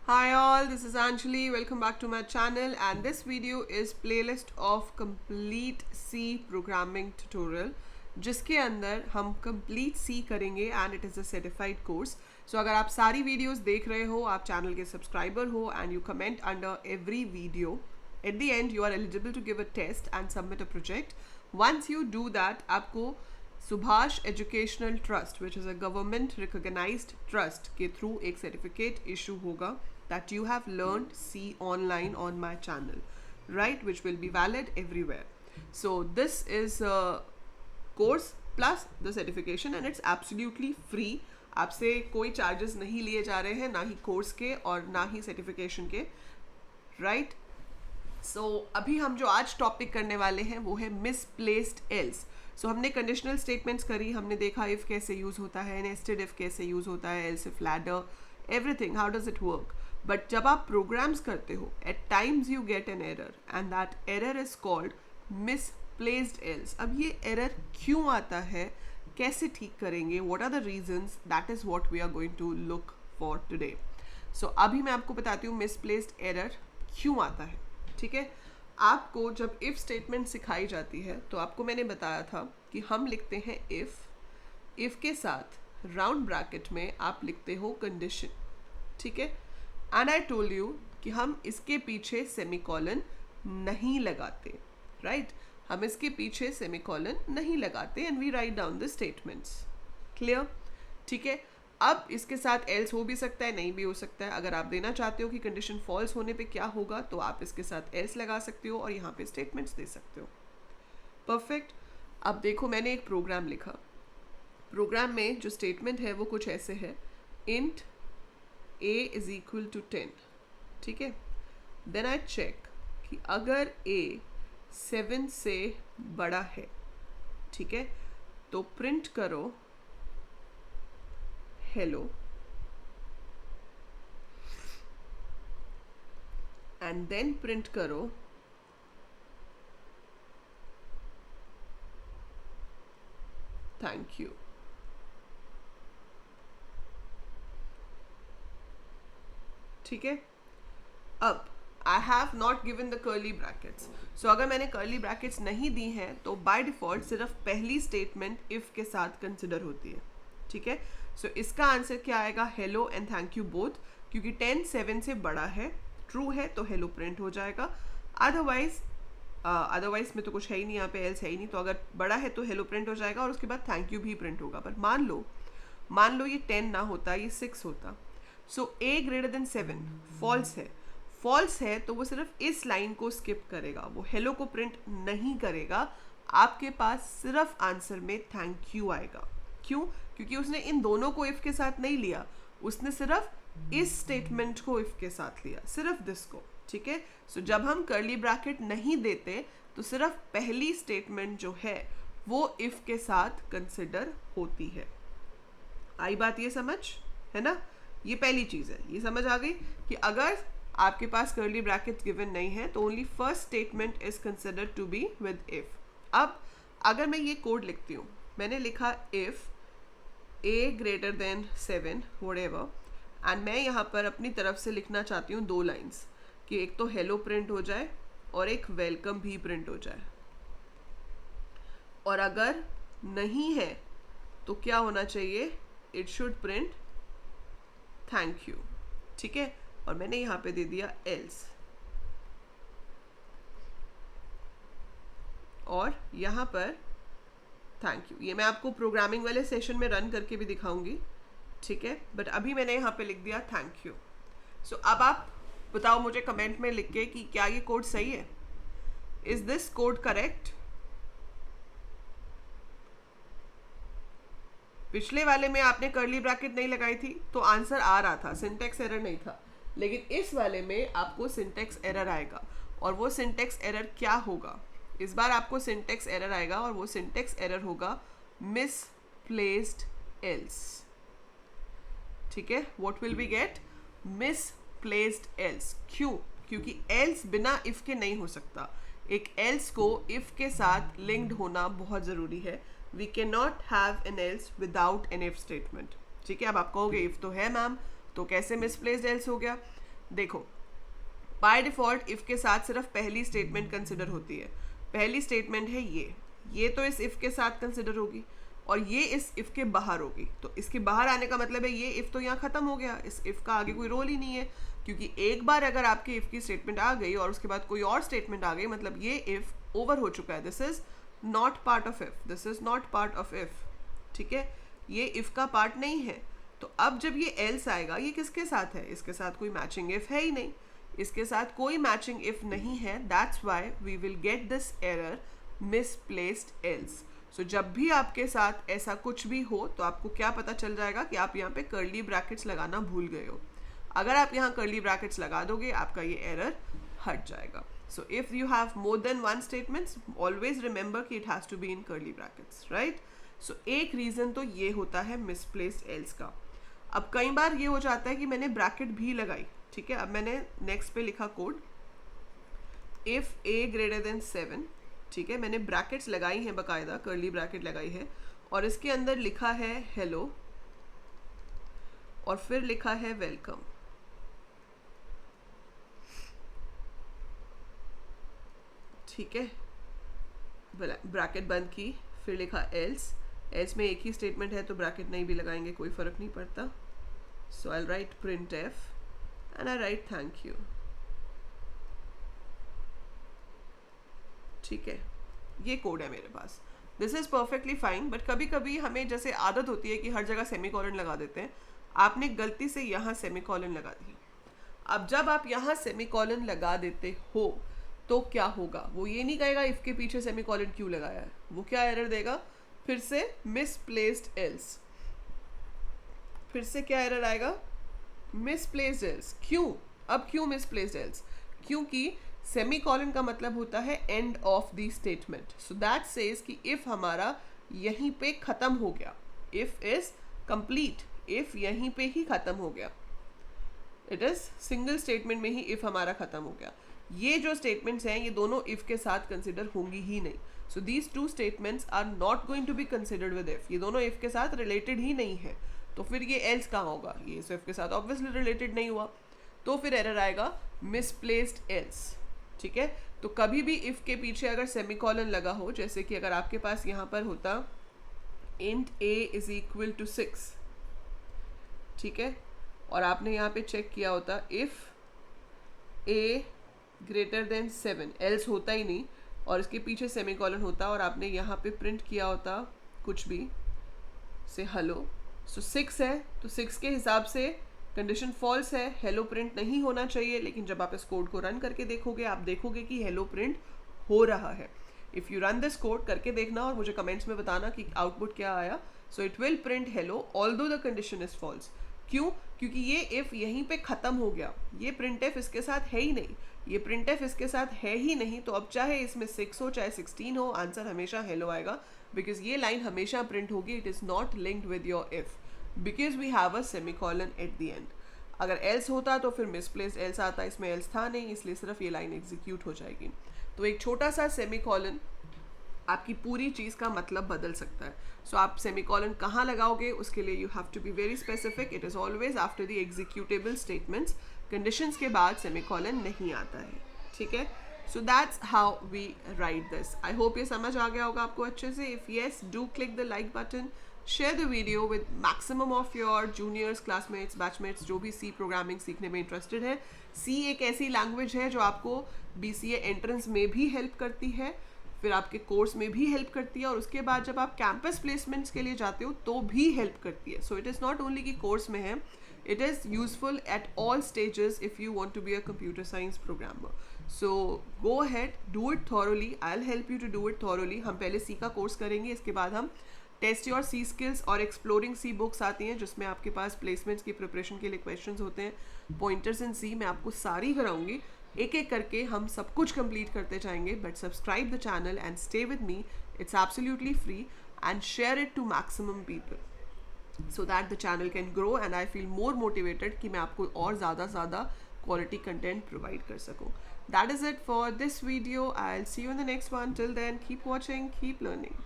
Hi all, this is Anjali. Welcome back to my channel, and this video is playlist of complete C programming tutorial जिसके अंदर हम complete C करेंगे and it is a certified course. So अगर आप सारी videos देख रहे हो, आप channel के subscriber हो and you comment under every video, at the end you are eligible to give a test and submit a project. Once you do that, आपको Subhash educational trust which is a government recognised trust के through एक certificate issue होगा that you have learned C online on my channel, right, which will be valid everywhere. So this is course plus the certification and its absolutely free. आपसे कोई charges नहीं लिए जा रहे हैं, ना ही कोर्स के और ना ही सर्टिफिकेशन के, राइट. सो अभी हम जो आज टॉपिक करने वाले हैं वो है मिसप्लेस्ड एल्स. सो हमने कंडीशनल स्टेटमेंट्स करी, हमने देखा इफ़ कैसे यूज़ होता है, नेस्टेड इफ़ कैसे यूज़ होता है, else if ladder, everything, how does it work. But जब आप प्रोग्राम्स करते हो, at times you get an error and that error is called misplaced else. अब ये एरर क्यों आता है, कैसे ठीक करेंगे, what are the reasons, that is what we are going to look for today. So अभी मैं आपको बताती हूँ मिसप्लेस्ड एरर क्यों आता है. ठीक है, आपको जब इफ़ स्टेटमेंट सिखाई जाती है तो आपको मैंने बताया था कि हम लिखते हैं इफ़ के साथ राउंड ब्रैकेट में आप लिखते हो कंडीशन. ठीक है, एंड आई टोल्ड यू कि हम इसके पीछे सेमीकोलन नहीं लगाते, राइट. हम इसके पीछे सेमीकोलन नहीं लगाते and we write down the statements. Clear. ठीक है, अब इसके साथ एल्स हो भी सकता है, नहीं भी हो सकता है. अगर आप देना चाहते हो कि कंडीशन फॉल्स होने पे क्या होगा तो आप इसके साथ एल्स लगा सकते हो और यहाँ पे स्टेटमेंट्स दे सकते हो. परफेक्ट. अब देखो, मैंने एक प्रोग्राम लिखा. प्रोग्राम में जो स्टेटमेंट है वो कुछ ऐसे है, int a is equal to 10. ठीक है, देन आई चेक कि अगर a 7 से बड़ा है, ठीक है, तो प्रिंट करो hello and then print करो thank you. ठीक है, अब I have not given the curly brackets. So अगर मैंने curly brackets नहीं दी हैं तो by default सिर्फ पहली statement if के साथ consider होती है. ठीक है, सो इसका आंसर क्या आएगा, hello and thank you both, क्योंकि 10 7 से बड़ा है, ट्रू है तो हेलो प्रिंट हो जाएगा. अदरवाइज में तो कुछ है ही नहीं, यहाँ पे एल्स है ही नहीं, तो अगर बड़ा है तो हेलो प्रिंट हो जाएगा और उसके बाद थैंक यू भी प्रिंट होगा. पर मान लो ये 10 ना होता, ये 6 होता. सो a ग्रेटर देन 7 फॉल्स है तो वो सिर्फ इस लाइन को स्किप करेगा, वो हेलो को प्रिंट नहीं करेगा. आपके पास सिर्फ आंसर में थैंक यू आएगा. क्यों? क्योंकि उसने इन दोनों को इफ के साथ नहीं लिया, उसने सिर्फ इस स्टेटमेंट को इफ के साथ लिया, सिर्फ दिस को. ठीक है, सो जब हम कर्ली ब्रैकेट नहीं देते तो सिर्फ पहली स्टेटमेंट जो है वो इफ के साथ कंसिडर होती है. आई बात ये समझ है ना. ये पहली चीज़ है, ये समझ आ गई कि अगर आपके पास कर्ली ब्रैकेट गिवन नहीं है तो only first statement is considered to be with if. अब अगर मैं ये कोड लिखती हूँ, मैंने लिखा if a greater than 7 whatever, and मैं यहाँ पर अपनी तरफ से लिखना चाहती हूँ 2 लाइन्स कि एक तो हेलो प्रिंट हो जाए और एक वेलकम भी प्रिंट हो जाए. और अगर नहीं है तो क्या होना चाहिए, it should print thank you. ठीक है, और मैंने यहाँ पे दे दिया एल्स, और यहाँ पर थैंक यू. ये मैं आपको प्रोग्रामिंग वाले सेशन में रन करके भी दिखाऊंगी. ठीक है, बट अभी मैंने यहाँ पे लिख दिया थैंक यू. सो अब आप बताओ मुझे कमेंट में लिख के कि क्या ये कोड सही है. Is this code correct? पिछले वाले में आपने कर्ली ब्रैकेट नहीं लगाई थी तो आंसर आ रहा था, सिंटेक्स एरर नहीं था. लेकिन इस वाले में आपको सिंटेक्स एरर आएगा, और वो सिंटेक्स एरर क्या होगा, इस बार आपको सिंटेक्स एरर आएगा और वो सिंटेक्स एरर होगा मिसप्लेस्ड एल्स. ठीक है, what will we get, misplaced else. क्यों? क्योंकि एल्स बिना इफ के नहीं हो सकता. एक एल्स को इफ के साथ लिंक्ड होना बहुत ज़रूरी है. We can not have an else without an if statement. ठीक है, अब आप कहोगे इफ तो है मैम, तो कैसे मिसप्लेस्ड एल्स हो गया. देखो बाय डिफॉल्ट इफ के साथ सिर्फ पहली स्टेटमेंट कंसिडर होती है। पहली स्टेटमेंट है ये तो इस इफ के साथ कंसिडर होगी और ये इस इफ के बाहर होगी। तो इसके बाहर आने का मतलब है ये इफ तो यहाँ खत्म हो गया, इस इफ का आगे कोई रोल ही नहीं है, क्योंकि एक बार अगर आपकी इफ की स्टेटमेंट आ गई और उसके बाद कोई और स्टेटमेंट आ गई, मतलब ये इफ ओवर हो चुका है। This is not part of if, this is not part of if, ठीक है, ये इफ का पार्ट नहीं है। तो अब जब ये एल्स आएगा, ये किसके साथ है? इसके साथ कोई मैचिंग इफ है ही नहीं, इसके साथ कोई मैचिंग इफ नहीं है। That's why we will get this error misplaced else. So जब भी आपके साथ ऐसा कुछ भी हो तो आपको क्या पता चल जाएगा कि आप यहाँ पे कर्ली ब्रैकेट्स लगाना भूल गए हो। अगर आप यहाँ कर्ली ब्रैकेट्स लगा दोगे आपका ये एरर हट जाएगा। So if you have more than one statements, always remember कि it has to be in curly brackets, right. So एक रीजन तो ये होता है मिसप्लेस्ड एल्स का। अब कई बार ये हो जाता है कि मैंने ब्रैकेट भी लगाई, ठीक है। अब मैंने नेक्स्ट पे लिखा code if a greater than 7, ठीक है, मैंने ब्रैकेट्स लगाई हैं, बकायदा कर्ली ब्रैकेट लगाई है और इसके अंदर लिखा है हेलो और फिर लिखा है वेलकम, ठीक है। ब्रैकेट बंद की, फिर लिखा एल्स, एल्स में एक ही स्टेटमेंट है तो ब्रैकेट नहीं भी लगाएंगे, कोई फर्क नहीं पड़ता। So I write printf and I write thank you, ठीक है। ये कोड है मेरे पास, this is perfectly fine. But कभी कभी हमें जैसे आदत होती है कि हर जगह सेमीकोलन लगा देते हैं। आपने गलती से यहाँ सेमीकोलन लगा दी। अब जब आप यहाँ सेमीकोलन लगा देते हो तो क्या होगा? वो ये नहीं कहेगा इफ के पीछे सेमीकोलन क्यों लगाया है, वो क्या एरर देगा? फिर से मिसप्लेस्ड एल्स, फिर से क्या एरर आएगा? Misplaced else. क्यों? अब क्यों मिसप्लेस्ड एल्स? क्योंकि सेमीकोलन का मतलब होता है end of the statement. So that says कि इफ हमारा यहीं पे खत्म हो गया, इफ इज कंप्लीट, इफ यहीं पे ही खत्म हो गया, इट इज सिंगल स्टेटमेंट में ही इफ हमारा खत्म हो गया। ये जो स्टेटमेंट्स हैं ये दोनों इफ के साथ कंसिडर होंगी ही नहीं। So these two statements are not going to be considered with if. ये दोनों इफ के साथ रिलेटेड ही नहीं है, तो फिर ये एल्स कहाँ होगा? ये इफ के साथ ऑब्वियसली रिलेटेड नहीं हुआ, तो फिर एरर आएगा मिसप्लेस्ड एल्स, ठीक है। तो कभी भी इफ के पीछे अगर सेमीकोलन लगा हो, जैसे कि अगर आपके पास यहाँ पर होता int a is equal to 6, ठीक है, और आपने यहाँ पे चेक किया होता if a greater than 7, else होता ही नहीं, और इसके पीछे सेमीकोलन होता और आपने यहाँ पे प्रिंट किया होता कुछ भी से हेलो। सो 6 है तो 6 के हिसाब से कंडीशन फॉल्स है, हेलो प्रिंट नहीं होना चाहिए। लेकिन जब आप इस कोड को रन करके देखोगे आप देखोगे कि हेलो प्रिंट हो रहा है। If you run this code करके देखना और मुझे कमेंट्स में बताना कि आउटपुट क्या आया। So it will print hello although the condition is false. क्यों? क्योंकि ये इफ यहीं पे ख़त्म हो गया, ये प्रिंट एफ इसके साथ है ही नहीं, ये प्रिंट एफ इसके साथ है ही नहीं। तो अब चाहे इसमें 6 हो चाहे 16 हो, आंसर हमेशा हेलो आएगा, बिकॉज ये लाइन हमेशा प्रिंट होगी। It is not linked with your if because we have a semicolon at the end. अगर एल्स होता तो फिर मिसप्लेस्ड एल्स आता, इसमें एल्स था नहीं, इसलिए सिर्फ ये लाइन एग्जीक्यूट हो जाएगी। तो एक छोटा सा सेमीकोलन आपकी पूरी चीज़ का मतलब बदल सकता है। सो आप सेमीकोलन कहाँ लगाओगे उसके लिए you have to be very specific. It is always after the executable statements, conditions के बाद सेमीकोलन नहीं आता है, ठीक है। So that's how we write this. I hope ये समझ आ गया होगा आपको अच्छे से। If yes, do click the like button, share the video with maximum of your juniors, classmates, batchmates जो भी C प्रोग्रामिंग सीखने में इंटरेस्टेड है। C एक ऐसी लैंग्वेज है जो आपको BCA एंट्रेंस में भी हेल्प करती है, फिर आपके कोर्स में भी हेल्प करती है, और उसके बाद जब आप कैंपस प्लेसमेंट्स के लिए जाते हो तो भी हेल्प करती है। So it is not only कि कोर्स में है, it is useful at all stages if you want to be a computer science programmer. So go ahead, do it thoroughly, I will help you to do it thoroughly. हम पहले C का course करेंगे, इसके बाद हम test your C skills और exploring C books आती हैं जिसमें आपके पास प्लेसमेंट्स की प्रिपरेशन के लिए क्वेश्चंस होते हैं। पॉइंटर्स इन सी मैं आपको सारी कराऊंगी, एक एक करके हम सब कुछ कंप्लीट करते जाएंगे। But subscribe the channel and stay with me, it's absolutely free, and share it to maximum people so that the channel can grow and I feel more motivated कि मैं आपको और ज़्यादा क्वालिटी कंटेंट प्रोवाइड कर सकूँ। That is it for this video. I will see you in the next one. Till then keep watching, keep learning.